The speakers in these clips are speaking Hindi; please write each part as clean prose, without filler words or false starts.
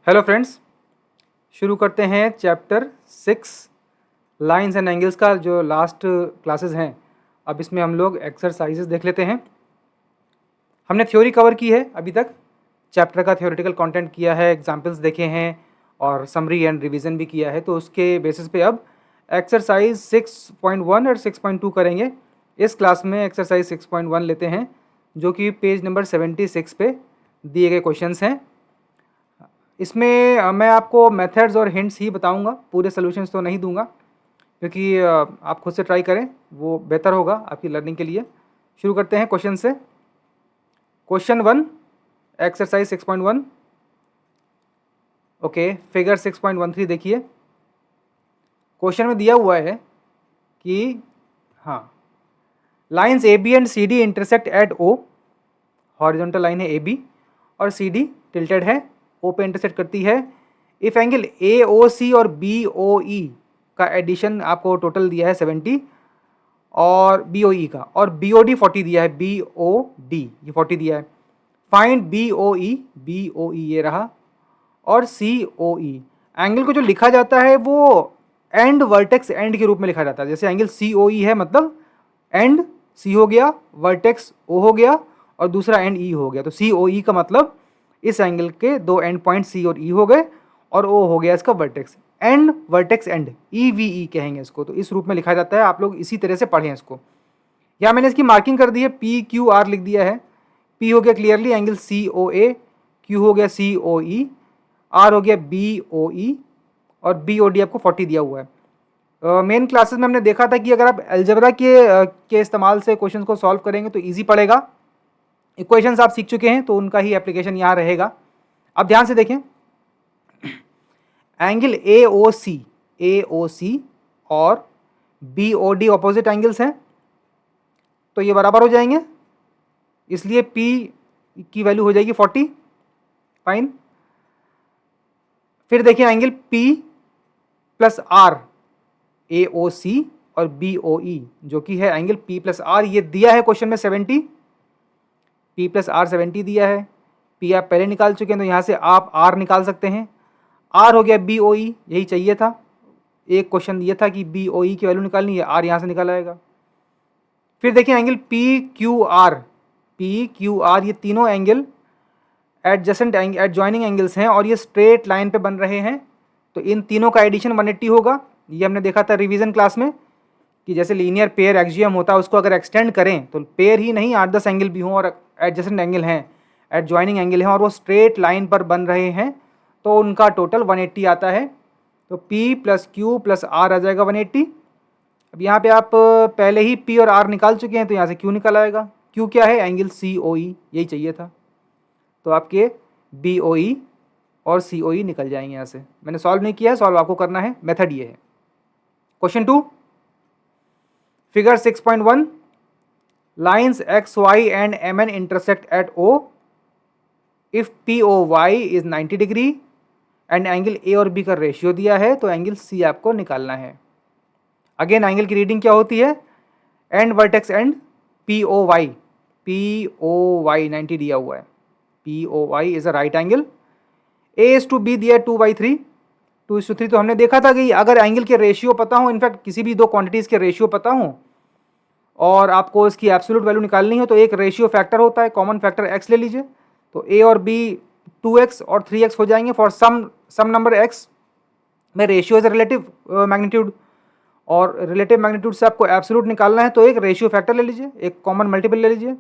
हेलो फ्रेंड्स, शुरू करते हैं चैप्टर 6 लाइंस एंड एंगल्स का जो लास्ट क्लासेस हैं। अब इसमें हम लोग एक्सरसाइजेस देख लेते हैं। हमने थ्योरी कवर की है अभी तक, चैप्टर का थ्योरेटिकल कंटेंट किया है, एग्जांपल्स देखे हैं और समरी एंड रिवीजन भी किया है। तो उसके बेसिस पे अब एक्सरसाइज 6.1 और 6.2 करेंगे। इस क्लास में एक्सरसाइज 6.1 लेते हैं जो कि पेज नंबर 76 पे दिए गए क्वेश्चंस हैं। इसमें मैं आपको मेथड्स और हिंट्स ही बताऊंगा, पूरे सॉल्यूशंस तो नहीं दूंगा क्योंकि आप खुद से ट्राई करें, वो बेहतर होगा आपकी लर्निंग के लिए। शुरू करते हैं क्वेश्चन से। Question 1, exercise 6.1। ओके, फिगर 6.13 देखिए। क्वेश्चन में दिया हुआ है कि हाँ, lines A B and C D intersect at O. Horizontal line है ए बी और सी डी टिल्टेड है, ओ पे इंटरसेक्ट करती है। If angle A O C और बी ओ ई का एडिशन आपको टोटल दिया है 70 और बी ओ ई का, और बी ओ डी 40 दिया है, बी ओ डी ये 40 दिया है। फाइंड बी ओ ई ये रहा, और सी ओ ई। एंगल को जो लिखा जाता है वो एंड वर्टेक्स एंड के रूप में लिखा जाता है। जैसे एंगल सी ओ ई है, मतलब एंड सी हो गया, वर्टेक्स ओ हो गया और दूसरा एंड ई हो गया। तो सी ओ ई का मतलब इस एंगल के दो एंड पॉइंट सी और ई हो गए और ओ हो गया इसका vertex. And vertex and E V E कहेंगे इसको। तो इस रूप में लिखा जाता है, आप लोग इसी तरह से पढ़ें इसको। यहाँ मैंने इसकी मार्किंग कर दी है, पी क्यू आर लिख दिया है। पी हो गया क्लियरली एंगल सी ओ ए, क्यू हो गया सी ओ ई, आर हो गया बी ओ ई और बी ओ डी आपको 40 दिया हुआ है। मेन क्लासेस में हमने देखा था कि अगर आप अलजेब्रा के इस्तेमाल से क्वेश्चन को सॉल्व करेंगे तो ईजी पड़ेगा। इक्वेशंस आप सीख चुके हैं तो उनका ही एप्लीकेशन यहाँ रहेगा। अब ध्यान से देखें, एंगल ए ओ सी और B O D opposite angles हैं, तो ये बराबर हो जाएंगे, इसलिए P की वैल्यू हो जाएगी 40। फाइन। फिर देखिए angle P plus are, A O C और बी ओ ई जो कि है एंगल P प्लस आर, ये दिया है क्वेश्चन में 70। P प्लस आर 70 दिया है। P आप पहले निकाल चुके हैं तो यहाँ से आप R निकाल सकते हैं। R हो गया बी ओ ई, यही चाहिए था। एक क्वेश्चन दिया था कि बी ओ ई की वैल्यू निकालनी है, R यहाँ से निकाल आएगा। फिर देखिए एंगल पी क्यू आर ये तीनों एंगल एडजेसेंट एडजॉइनिंग एंगल्स हैं और ये स्ट्रेट लाइन पे बन रहे हैं, तो इन तीनों का एडिशन 180 होगा। ये हमने देखा था रिवीजन क्लास में कि जैसे लीनियर पेयर एक्सियम होता है, उसको अगर एक्सटेंड करें तो पेयर ही नहीं 8-10 एंगल भी हों और एडजेसेंट एंगल हैं, एडजॉइनिंग एंगल हैं और वो स्ट्रेट लाइन पर बन रहे हैं, तो उनका टोटल 180 आता है। तो P plus Q plus R आ जाएगा 180। अब यहाँ पे आप पहले ही P और R निकाल चुके हैं तो यहाँ से Q निकल आएगा। Q क्या है? एंगल COE, यही चाहिए था। तो आपके BOE और COE निकल जाएंगे यहाँ से। मैंने सॉल्व नहीं किया है, सॉल्व आपको करना है, मेथड ये है। Question 2, figure 6.1, lines XY and MN intersect at O if POY is 90 degree and angle A और B का रेशियो दिया है, तो एंगल C आपको निकालना है। अगेन एंगल की रीडिंग क्या होती है? एंड वर्टेक्स एंड POY 90 दिया हुआ है। POY is a right angle. A is to B दिया है 2/3, 2:3। तो हमने देखा था कि अगर एंगल के रेशियो पता हो, इनफैक्ट किसी भी दो क्वांटिटीज़ के रेशियो पता हो और आपको इसकी एब्सोल्यूट वैल्यू निकालनी हो, तो एक रेशियो फैक्टर होता है, कॉमन फैक्टर x ले लीजिए। तो A और B 2x और 3x हो जाएंगे फॉर सम नंबर x में रेशियो इज रिलेटिव मैग्नीट्यूड, और रिलेटिव मैग्नीट्यूड से आपको एब्सोल्यूट निकालना है तो एक रेशियो फैक्टर ले लीजिए, एक कॉमन मल्टीपल ले लीजिए।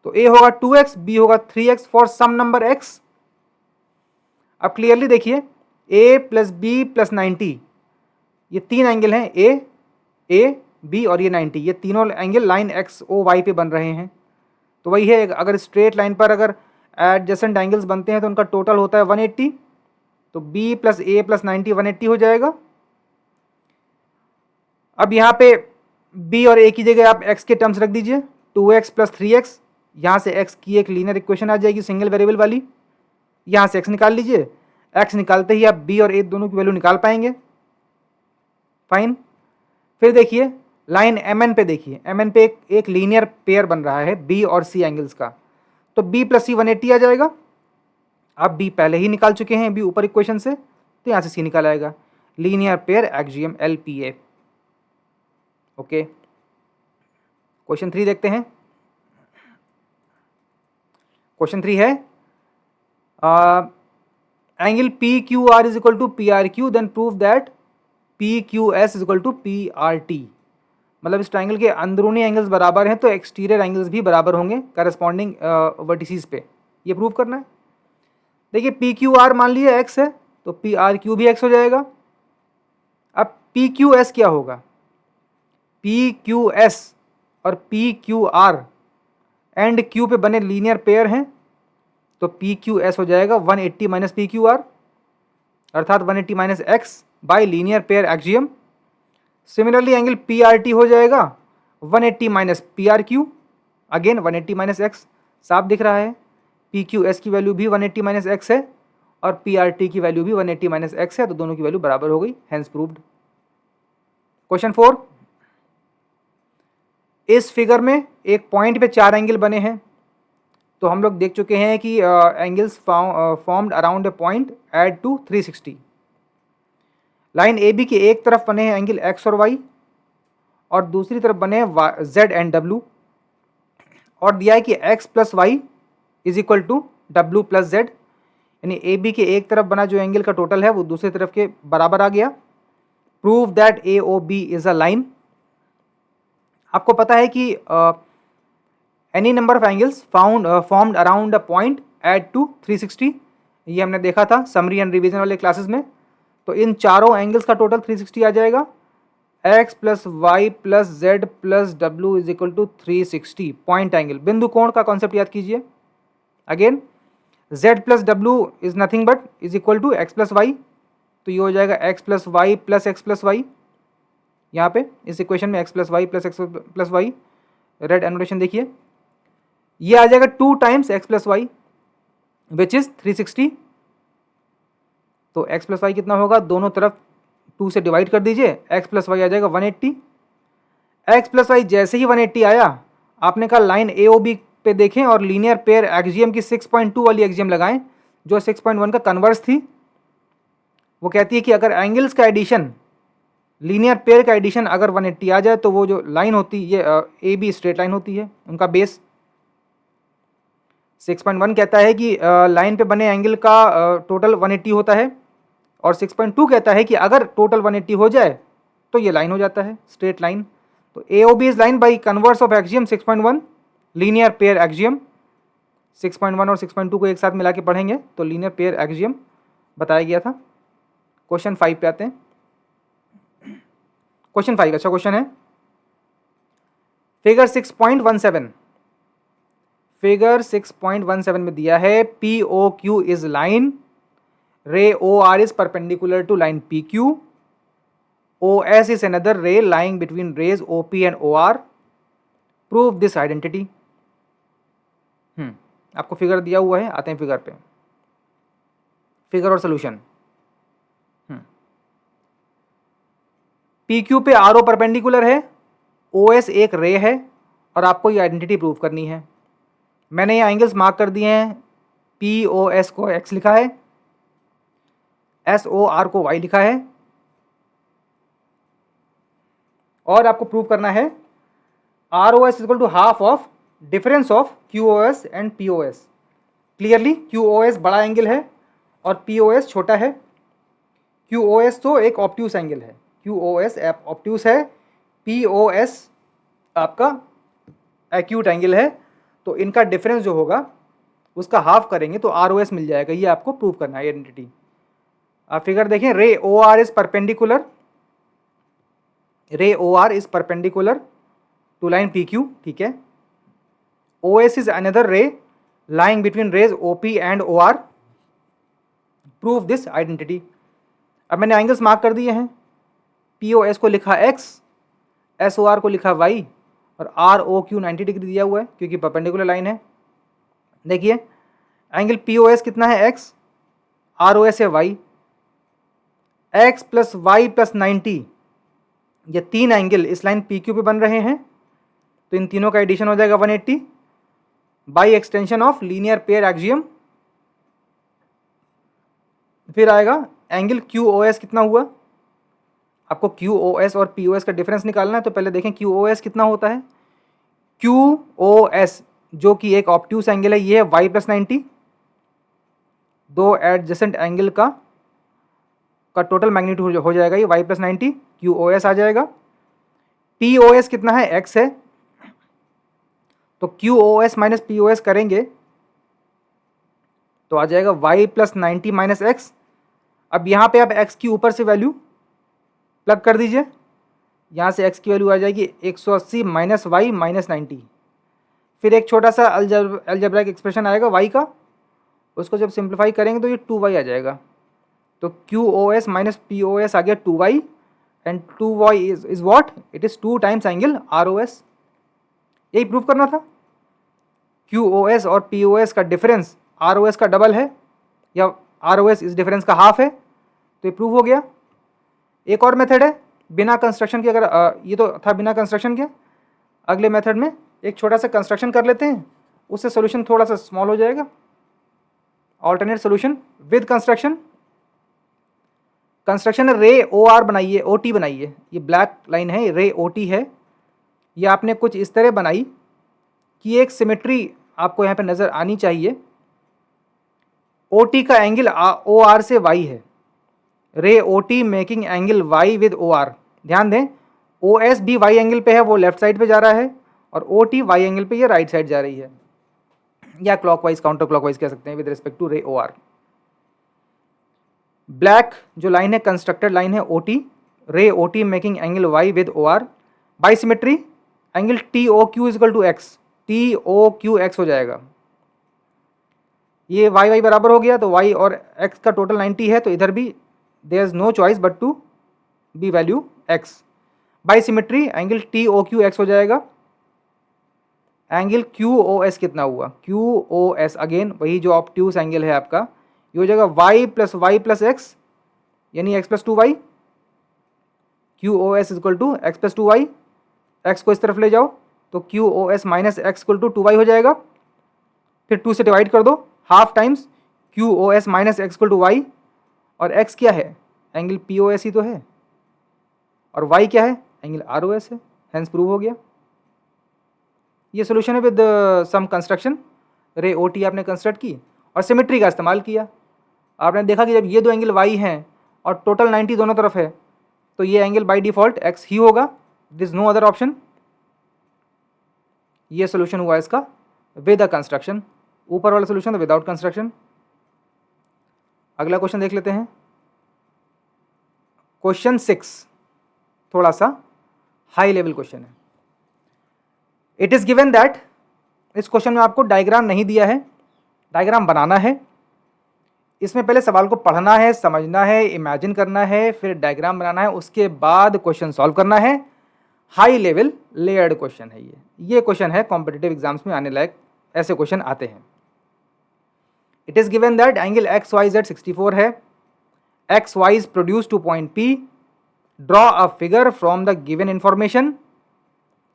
तो A होगा 2x, B होगा 3x for some number x। अब क्लियरली देखिए A प्लस बी प्लस 90, ये तीन एंगल हैं, A B और ये 90, ये तीनों एंगल लाइन XOY पे बन रहे हैं। तो वही है, अगर स्ट्रेट लाइन पर अगर एडजेसेंट एंगल्स बनते हैं तो उनका टोटल होता है 180। तो B प्लस A प्लस 90 180 हो जाएगा। अब यहाँ पे B और A की जगह आप x के टर्म्स रख दीजिए, 2x प्लस 3x। यहाँ से x की एक लीनियर इक्वेशन आ जाएगी सिंगल वेरिएबल वाली, यहाँ से x निकाल लीजिए। x निकालते ही आप B और A दोनों की वैल्यू निकाल पाएंगे। फाइन। फिर देखिए लाइन MN पे, देखिए MN पे एक लीनियर पेयर बन रहा है B और C एंगल्स का, तो B प्लस C 180 आ जाएगा। आप बी पहले ही निकाल चुके हैं, बी ऊपर इक्वेशन से, तो यहाँ से सी निकाल आएगा, linear pair axiom LPA। Okay, question 3 देखते हैं। क्वेश्चन 3 है angle PQR is equal to PRQ, then prove that PQS is equal to PRT। मतलब इस ट्राइंगल के अंदरूनी एंगल्स बराबर हैं तो एक्सटीरियर एंगल्स भी बराबर होंगे करस्पॉन्डिंग वर्टिसेस पे, ये प्रूव करना है। देखिए PQR मान लिया x है तो PRQ भी x हो जाएगा। अब PQS क्या होगा, PQS और PQR एंड Q पे बने लीनियर पेयर हैं तो PQS हो जाएगा 180 माइनस PQR, अर्थात 180 minus x by linear pair axiom. Similarly angle PRT हो जाएगा 180 minus PRQ, again 180 minus x, साफ दिख रहा है PQS की वैल्यू भी 180 माइनस x है और PRT की वैल्यू भी 180 माइनस x है, तो दोनों की वैल्यू बराबर हो गई, हेंस प्रूव्ड। क्वेश्चन 4, इस फिगर में एक पॉइंट पे 4 एंगल बने हैं, तो हम लोग देख चुके हैं कि angles formed around a point add to 360। Line AB के एक तरफ बने हैं एंगल x और y और दूसरी तरफ बने हैं z एंड w, और दिया है कि x plus y is equal to w plus z, यानी AB के एक तरफ बना जो एंगल का टोटल है वो दूसरी तरफ के बराबर आ गया। Prove that AOB is a line. आपको पता है कि any number of angles formed around a point add to 360, ये हमने देखा था समरी एंड रिवीजन वाले क्लासेस में। तो इन चारों एंगल्स का टोटल 360 आ जाएगा, x plus y plus z plus डब्ल्यू is equal to 360 point angle. बिंदु कोण का कॉन्सेप्ट याद कीजिए। अगेन z प्लस डब्ल्यू is nothing but is equal to x plus y, तो ये हो जाएगा x plus y plus x plus y. यहाँ पे इस इक्वेशन में x plus y plus x plus y, red annotation देखिए, ये आ जाएगा 2 times x plus y which is 360। तो x प्लस वाई कितना होगा, दोनों तरफ 2 से डिवाइड कर दीजिए, x प्लस वाई आ जाएगा 180। x प्लस वाई जैसे ही 180 आया, आपने कहा लाइन AOB पे देखें और लीनियर पेयर एक्सियम की 6.2 वाली एक्सियम लगाएं जो 6.1 का कन्वर्स थी। वो कहती है कि अगर एंगल्स का एडिशन, लीनियर पेयर का एडिशन अगर 180 आ जाए तो वो जो लाइन होती है ये AB स्ट्रेट लाइन होती है, उनका बेस। 6.1 कहता है कि लाइन पे बने एंगल का टोटल 180 होता है, और 6.2 कहता है कि अगर टोटल 180 हो जाए तो ये लाइन हो जाता है, स्ट्रेट लाइन। तो AOB is line by converse of axiom 6.1 linear pair axiom. 6.1 और 6.2 को एक साथ मिला के पढ़ेंगे तो लीनियर पेयर एक्सियम बताया गया था। क्वेश्चन 5 पे आते हैं। क्वेश्चन 5 अच्छा क्वेश्चन है। फिगर 6.17, फिगर 6.17 में दिया है POQ is line, ray OR is perpendicular to line PQ, OS is another ray lying between rays OP and OR, prove this identity। आपको फिगर दिया हुआ है, आते हैं फिगर पे, फिगर और सोल्यूशन। PQ पे RO परपेंडिकुलर है, OS एक रे है और आपको ये आइडेंटिटी प्रूव करनी है। मैंने ये एंगल्स मार्क कर दिए हैं, POS को x लिखा है, SOR को y लिखा है, और आपको प्रूव करना है ROS equal to half of difference of QOS and POS। Clearly QOS बड़ा एंगल है और POS छोटा है। QOS तो एक ऑब्ट्यूस एंगल है, QOS ऑब्ट्यूस है, POS आपका एक्यूट एंगल है, तो इनका डिफरेंस जो होगा उसका हाफ करेंगे तो ROS मिल जाएगा। ये आपको प्रूव करना है आइडेंटिटी। आप फिगर देखें, ray OR is perpendicular, ray OR is perpendicular to line PQ, ठीक है। OS is another ray lying between rays OP and OR, prove this identity. अब मैंने एंगल्स मार्क कर दिए हैं, POS को लिखा x, SOR को लिखा y और ROQ 90 डिग्री दिया हुआ है क्योंकि परपेंडिकुलर लाइन है। देखिए एंगल POS कितना है x, ROS है y, x plus y plus 90, ये 3 एंगल इस लाइन PQ पे बन रहे हैं, तो इन तीनों का एडिशन हो जाएगा 180 by extension of linear pair axiom. फिर आएगा एंगल QoS कितना हुआ, आपको QoS और PoS का डिफरेंस निकालना है। तो पहले देखें QoS कितना होता है। QoS जो कि एक ऑब्ट्यूस एंगल है, ये है y+90, दो एडजेसेंट एंगल का टोटल मैग्नीट्यूड हो जाएगा ये y+90, QoS आ जाएगा। PoS कितना है, x है, तो QoS माइनस PoS करेंगे तो आ जाएगा y+90 माइनस x। अब यहाँ पे आप x की ऊपर से वैल्यू प्लग कर दीजिए, यहाँ से x की वैल्यू आ जाएगी 180 माइनस y माइनस 90। फिर एक छोटा सा अलजेब्राइक एक्सप्रेशन आएगा y का, उसको जब सिंप्लीफाई करेंगे तो ये 2y आ जाएगा। तो QoS माइनस PoS आ गया 2y, and 2y is what, it is 2 times angle ROS। यही प्रूव करना था। QoS और PoS का डिफरेंस ROS का डबल है, या ROS इस डिफरेंस का हाफ है, तो ये प्रूव हो गया। एक और मेथड है बिना कंस्ट्रक्शन के, अगर ये तो था बिना कंस्ट्रक्शन के, अगले मेथड में एक छोटा सा कंस्ट्रक्शन कर लेते हैं, उससे सोल्यूशन थोड़ा सा स्मॉल हो जाएगा। Alternate solution with construction. Construction है रे OR बनाइए, OT बनाइए, ये ब्लैक लाइन है, रे OT है। ये आपने कुछ इस तरह बनाई कि एक सिमेट्री आपको यहाँ पे नज़र आनी चाहिए। OT का एंगल OR से y है, रे OT making angle y with OR। ध्यान दें OS भी y एंगल पे है, वो लेफ्ट साइड पे जा रहा है, और OT y एंगल पे ये राइट साइड जा रही है, या क्लॉकवाइज काउंटर क्लॉकवाइज कह सकते हैं with respect to ray OR। Black जो लाइन है कंस्ट्रक्टेड लाइन है OT, ray OT making angle y with OR। By symmetry angle TOQ is equal to x, TOQX हो जाएगा। ये y बराबर हो गया, तो y और x का टोटल 90 है, तो इधर भी there is no choice but to be value x। By symmetry angle TOQX हो जाएगा। एंगल QoS कितना हुआ, QoS अगेन वही जो ऑब्ट्यूस एंगल है आपका, ये हो जाएगा y प्लस x, यानी x+2y। QoS is equal to x+2y, x को इस तरफ ले जाओ तो QoS minus x equal to 2y हो जाएगा। फिर 2 से डिवाइड कर दो, half times QoS minus x equal to y, और x क्या है, एंगल PoS ही तो है, और y क्या है, एंगल ROS है, हेंस प्रूव हो गया। ये सोल्यूशन है विद सम कंस्ट्रक्शन। रे OT आपने कंस्ट्रक्ट की और सिमेट्री का इस्तेमाल किया। आपने देखा कि जब ये दो एंगल y हैं और टोटल 90 दोनों तरफ है, तो ये एंगल बाय डिफ़ॉल्ट x ही होगा, दिस नो अदर ऑप्शन। ये सोल्यूशन हुआ इसका विद अ कंस्ट्रक्शन। ऊपर वाला सोल्यूशन विदाउट कंस्ट्रक्शन। अगला क्वेश्चन देख लेते हैं, क्वेश्चन 6 थोड़ा सा हाई लेवल क्वेश्चन है। इट इज़ गिवन दैट, इस क्वेश्चन में आपको डायग्राम नहीं दिया है, डायग्राम बनाना है। इसमें पहले सवाल को पढ़ना है, समझना है, इमेजिन करना है, फिर डायग्राम बनाना है, उसके बाद क्वेश्चन सॉल्व करना है। हाई लेवल लेयर्ड क्वेश्चन है ये क्वेश्चन है कॉम्पिटिटिव एग्जाम्स में आने लायक, ऐसे क्वेश्चन आते हैं। It is given that angle XYZ 64 है, XY is produce to point P, draw a figure from the given information.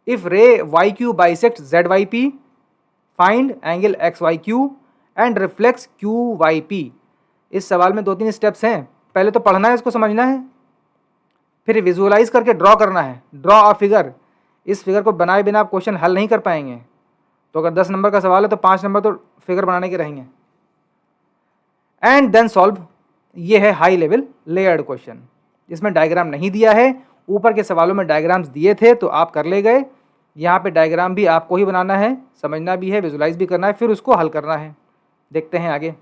If ray YQ bisects ZYP, find angle XYQ and reflects QYP। इस सवाल में 2-3 स्टेप्स हैं, पहले तो पढ़ना है, इसको समझना है, फिर विजुअलाइज करके ड्रॉ करना है, ड्रॉ अ फिगर। इस फिगर को बनाए बिना आप क्वेश्चन हल नहीं कर पाएंगे। तो अगर 10 नंबर का सवाल है तो 5 नंबर तो फिगर बनाने के रहेंगे। And then solve. ये है हाई लेवल लेयर्ड क्वेश्चन, इसमें डायग्राम नहीं दिया है। ऊपर के सवालों में डायग्राम्स दिए थे तो आप कर ले गए, यहाँ पे डायग्राम भी आपको ही बनाना है, समझना भी है, विजुलाइज भी करना है, फिर उसको हल करना है। देखते हैं आगे।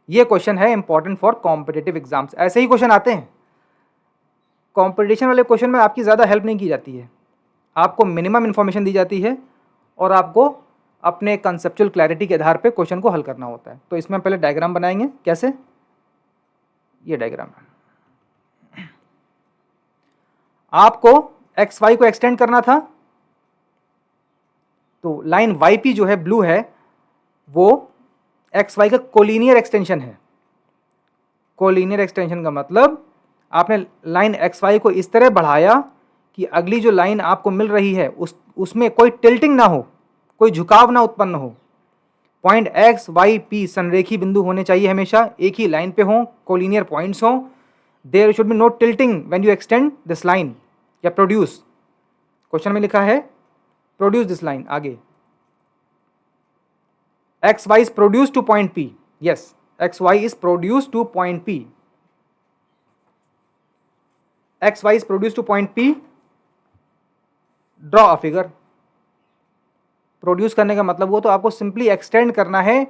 ये क्वेश्चन है इंपॉर्टेंट फॉर कॉम्पिटिटिव एग्जाम्स। ऐसे ही क्वेश्चन आते हैं। कंपटीशन वाले क्वेश्चन में आपकी ज़्यादा हेल्प नहीं की जाती है, आपको मिनिमम इन्फॉर्मेशन दी जाती है और आपको अपने कंसेप्चुअल क्लैरिटी के आधार पे क्वेश्चन को हल करना होता है। तो इसमें पहले डायग्राम बनाएंगे। कैसे, ये डायग्राम है, आपको XY को एक्सटेंड करना था, तो लाइन YP जो है ब्लू है, वो XY का कोलिनियर एक्सटेंशन है। कोलिनियर एक्सटेंशन का मतलब आपने लाइन XY को इस तरह बढ़ाया कि अगली जो लाइन आपको मिल रही है उसमें कोई टिल्टिंग ना हो, कोई झुकाव ना उत्पन्न हो, पॉइंट एक्स वाई पी संरेखी बिंदु होने चाहिए, हमेशा एक ही लाइन पे हों, कोलिनियर पॉइंट्स हों. There should be no tilting when you extend this line. या प्रोड्यूस, क्वेश्चन में लिखा है प्रोड्यूस दिस लाइन. आगे X Y is produce to point P. Yes, X Y is produce to point P. X Y is produce to point P. Draw a figure. Produce करने का मतलब वो तो आपको सिंपली एक्सटेंड करना है,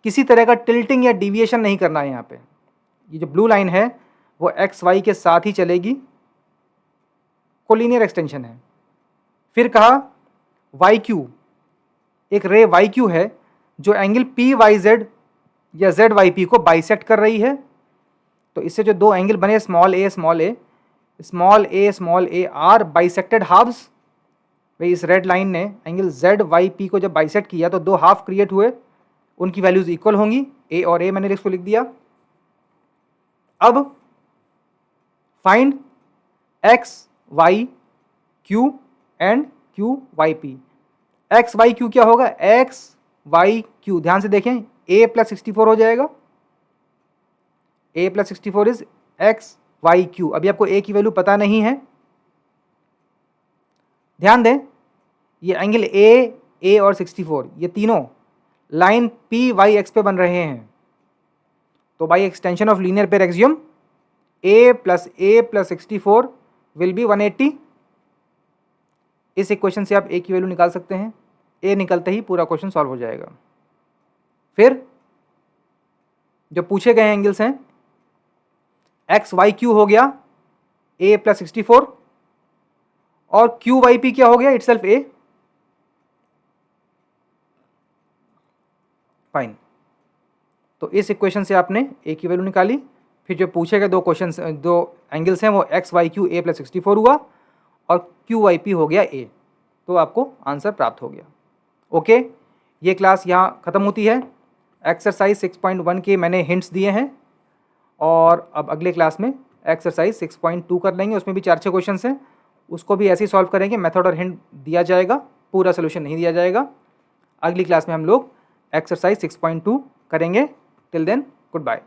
किसी तरह का टिल्टिंग या डिविएशन नहीं करना है. यहाँ पे ये जो ब्लू लाइन है वो एक्स वाई के साथ ही चलेगी, कोलिनियर एक्सटेंशन है. फिर कहा वाई क्यू, एक रे वाई क्यू है जो एंगल पी वाई जेड या जेड वाई पी को बाइसेक्ट कर रही है. तो इससे जो दो एंगल बने small a small a small a small a are bisected halves. भाई इस रेड लाइन ने एंगल जेड वाई पी को जब बाइसेक्ट किया तो दो हाफ क्रिएट हुए, उनकी वैल्यूज इक्वल होंगी. ए और ए मैंने इसको लिख दिया. अब find X Y Q and Q Y P. X Y Q क्या होगा? एक्स वाई क्यू, ध्यान से देखें, a प्लस 64 हो जाएगा. a plus 64 is X Y Q. अभी आपको a की वैल्यू पता नहीं है, ध्यान दें, ये एंगल a और 64 ये तीनों लाइन पी वाई एक्स पे बन रहे हैं. तो by extension of linear pair axiom a plus 64 will be 180. इस इक्वेशन से आप a की वैल्यू निकाल सकते हैं. a निकलते ही पूरा क्वेश्चन सॉल्व हो जाएगा. फिर जो पूछे गए एंगल्स हैं, एक्स वाई क्यू हो गया a प्लस 64 और क्यू वाई पी क्या हो गया? Itself a. फाइन. तो इस इक्वेशन से आपने a की वैल्यू निकाली. फिर जो पूछे गए दो क्वेश्चन, दो एंगल्स हैं, वो X Y Q a plus 64 हुआ और क्यू वाई पी हो गया a. तो आपको आंसर प्राप्त हो गया. ओके, ये क्लास यहाँ ख़त्म होती है. एक्सरसाइज 6.1 के मैंने हिंट्स दिए हैं और अब अगले क्लास में एक्सरसाइज 6.2 कर लेंगे. उसमें भी 4-6 क्वेश्चन हैं, उसको भी ऐसे ही सॉल्व करेंगे. मेथड और हिंट दिया जाएगा, पूरा सोल्यूशन नहीं दिया जाएगा. अगली क्लास में हम लोग एक्सरसाइज 6.2 करेंगे. Till then, good bye.